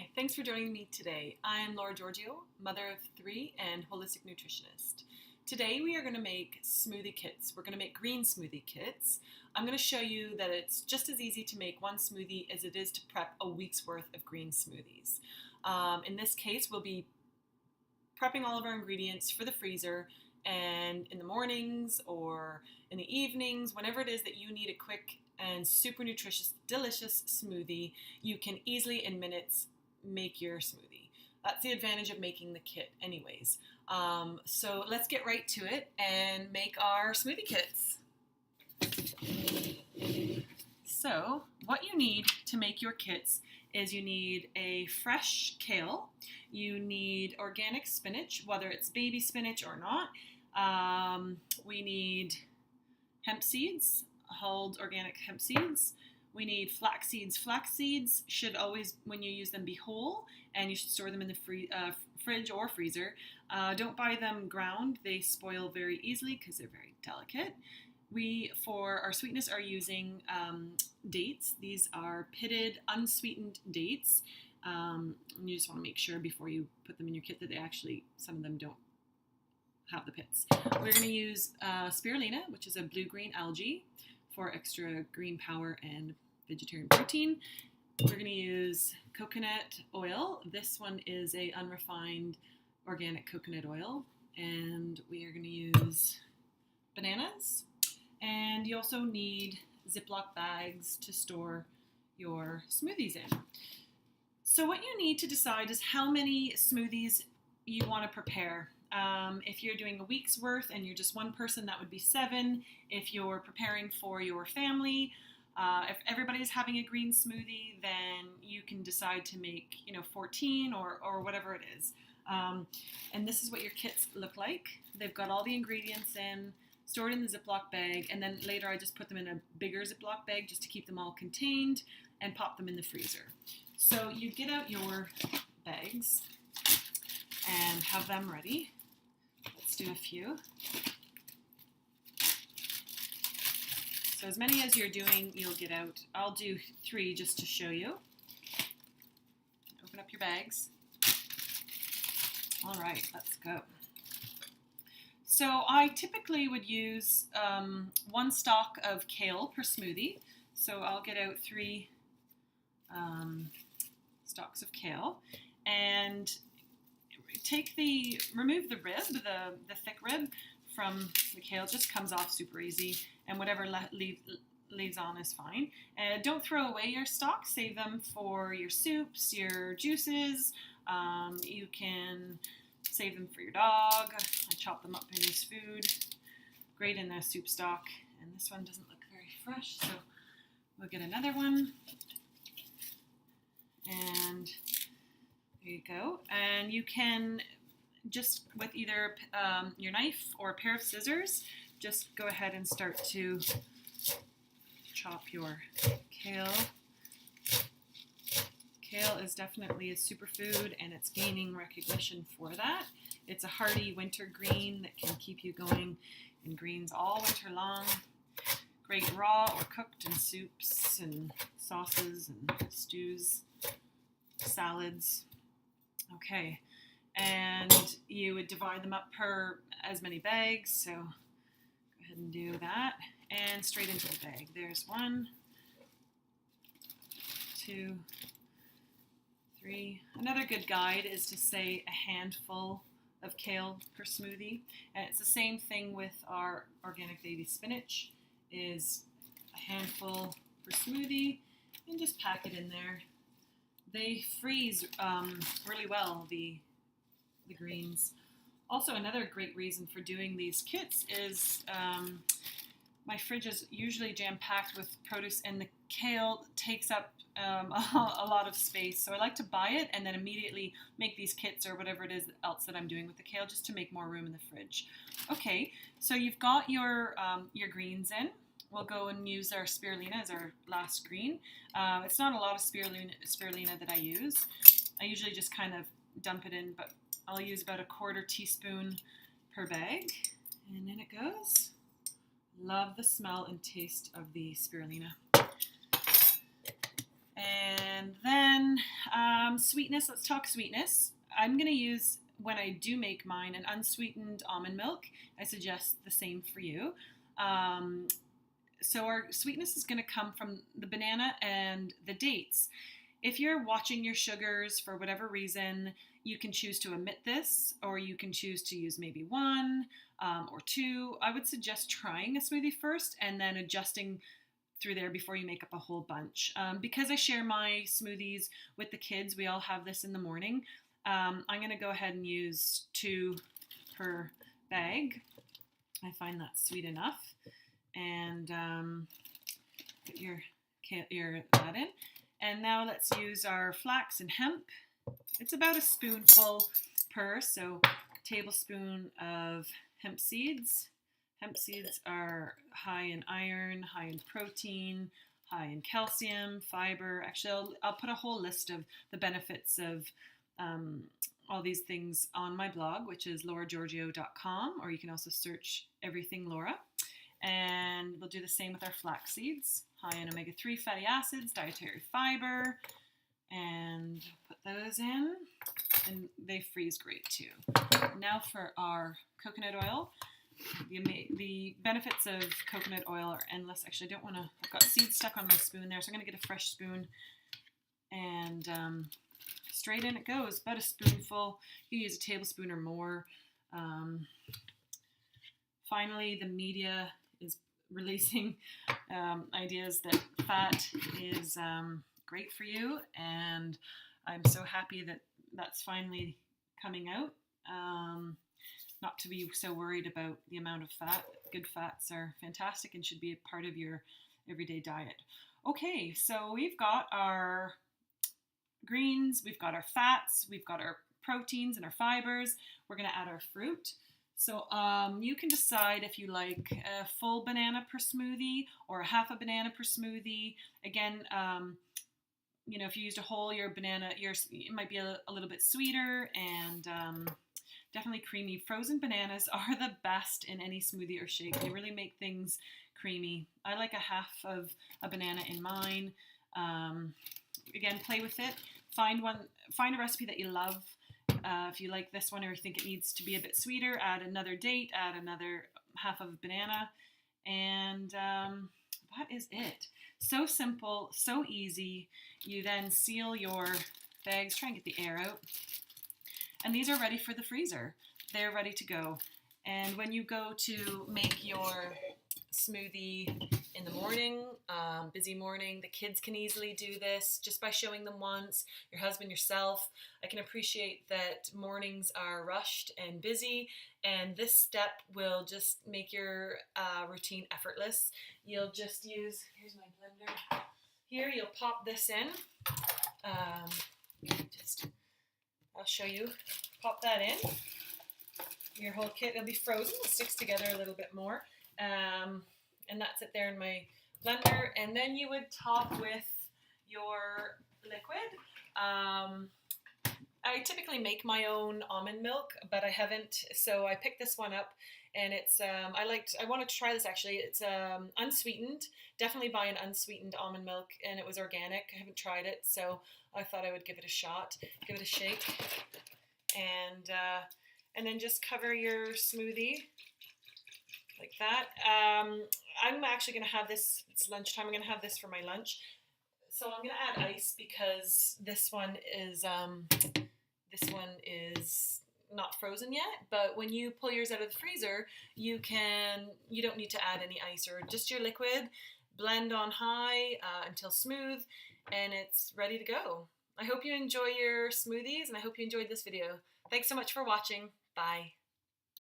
Hi, thanks for joining me today. I am Laura Giorgio, mother of 3 and holistic nutritionist. Today we are going to make smoothie kits. We're going to make green smoothie kits. I'm going to show you that it's just as easy to make one smoothie as it is to prep a week's worth of green smoothies. In this case, we'll be prepping all of our ingredients for the freezer, and in the mornings or in the evenings, whenever it is that you need a quick and super nutritious, delicious smoothie, you can easily in minutes make your smoothie. That's the advantage of making the kit anyways. So let's get right to it and make our smoothie kits. So what you need to make your kits is you need a fresh kale, you need organic spinach, whether it's baby spinach or not. We need hemp seeds, hulled organic hemp seeds. We need flax seeds. Flax seeds should always, when you use them, be whole, and you should store them in the fridge or freezer. Don't buy them ground. They spoil very easily because they're very delicate. We, for our sweetness, are using dates. These are pitted, unsweetened dates. You just want to make sure before you put them in your kit that they actually, some of them don't have the pits. We're going to use spirulina, which is a blue-green algae, for extra green power and vegetarian protein. We're going to use coconut oil. This one is a unrefined organic coconut oil. And we are going to use bananas. And you also need Ziploc bags to store your smoothies in. So what you need to decide is how many smoothies you want to prepare. If you're doing a week's worth and you're just one person, that would be 7. If you're preparing for your family, if everybody's having a green smoothie, then you can decide to make, 14 or whatever it is. And this is what your kits look like. They've got all the ingredients in, stored in the Ziploc bag, and then later I just put them in a bigger Ziploc bag just to keep them all contained and pop them in the freezer. So you get out your bags and have them ready. Let's do a few. So as many as you're doing, you'll get out. I'll do 3 just to show you. Open up your bags. All right, let's go. So I typically would use 1 stalk of kale per smoothie. So I'll get out 3 stalks of kale and remove the rib, the thick rib from the kale. It just comes off super easy, and whatever leaves on is fine. And don't throw away your stalks. Save them for your soups, your juices. You can save them for your dog. I chop them up in his food. Great in a soup stock. And this one doesn't look very fresh, so we'll get another one. And there you go. And you can just, with either your knife or a pair of scissors, just go ahead and start to chop your kale. Kale is definitely a superfood, and it's gaining recognition for that. It's a hearty winter green that can keep you going in greens all winter long. Great raw or cooked in soups and sauces and stews, salads. Okay, and you would divide them up per as many bags, so go ahead and do that, and straight into the bag. There's 1, 2, 3. Another good guide is to say a handful of kale per smoothie, and it's the same thing with our organic baby spinach, is a handful per smoothie, and just pack it in there. They freeze really well, the greens. Also, another great reason for doing these kits is my fridge is usually jam-packed with produce, and the kale takes up a lot of space. So I like to buy it and then immediately make these kits or whatever it is else that I'm doing with the kale, just to make more room in the fridge. Okay, so you've got your greens in. We'll go and use our spirulina as our last green. It's not a lot of spirulina that I use. I usually just kind of dump it in, but I'll use about 1/4 teaspoon per bag. And in it goes. Love the smell and taste of the spirulina. And then Sweetness, let's talk sweetness. I'm going to use, when I do make mine, an unsweetened almond milk. I suggest the same for you. So our sweetness is going to come from the banana and the dates. If you're watching your sugars for whatever reason, you can choose to omit this, or you can choose to use maybe 1 or 2. I would suggest trying a smoothie first and then adjusting through there before you make up a whole bunch. Because I share my smoothies with the kids, we all have this in the morning. I'm going to go ahead and use 2 per bag. I find that sweet enough. And put your that in. And now let's use our flax and hemp. It's about a spoonful per, so a tablespoon of hemp seeds. Hemp seeds are high in iron, high in protein, high in calcium, fiber. Actually, I'll put a whole list of the benefits of all these things on my blog, which is lauragiorgio.com, or you can also search everything Laura. And we'll do the same with our flax seeds, high in omega-3 fatty acids, dietary fiber, and put those in, and they freeze great too. Now for our coconut oil. The benefits of coconut oil are endless. Actually, I don't want to, I've got seeds stuck on my spoon there, so I'm going to get a fresh spoon, and straight in it goes, about a spoonful. You can use a tablespoon or more. Finally, the media is releasing ideas that fat is great for you, and I'm so happy that that's finally coming out. Not to be so worried about the amount of fat. Good fats are fantastic and should be a part of your everyday diet. Okay, so we've got our greens, we've got our fats, we've got our proteins and our fibers. We're going to add our fruit. So you can decide if you like a full banana per smoothie or a half a banana per smoothie. Again, you know, if you used a whole, your banana, it might be a little bit sweeter, and definitely creamy. Frozen bananas are the best in any smoothie or shake. They really make things creamy. I like a half of a banana in mine. Again, play with it. Find a recipe that you love. If you like this one or you think it needs to be a bit sweeter, add another date, add another half of a banana, and that is it. So simple, so easy. You then seal your bags, try and get the air out, and these are ready for the freezer. They're ready to go. And when you go to make your smoothie in the morning, busy morning, the kids can easily do this just by showing them once, your husband, yourself. I can appreciate that mornings are rushed and busy, and this step will just make your routine effortless. You'll just use, here's my blender. Here, you'll pop this in. I'll show you. Pop that in. Your whole kit, it'll be frozen, it sticks together a little bit more. And that's it there in my blender. And then you would top with your liquid. I typically make my own almond milk, but I haven't, so I picked this one up, and it's I wanted to try this actually. It's unsweetened. Definitely buy an unsweetened almond milk, and it was organic. I haven't tried it, so I thought I would give it a shot, give it a shake, and then just cover your smoothie like that. I'm actually going to have this, it's lunchtime, I'm going to have this for my lunch. So I'm going to add ice because this one is not frozen yet, but when you pull yours out of the freezer, you don't need to add any ice, or just your liquid, blend on high until smooth, and it's ready to go. I hope you enjoy your smoothies, and I hope you enjoyed this video. Thanks so much for watching. Bye.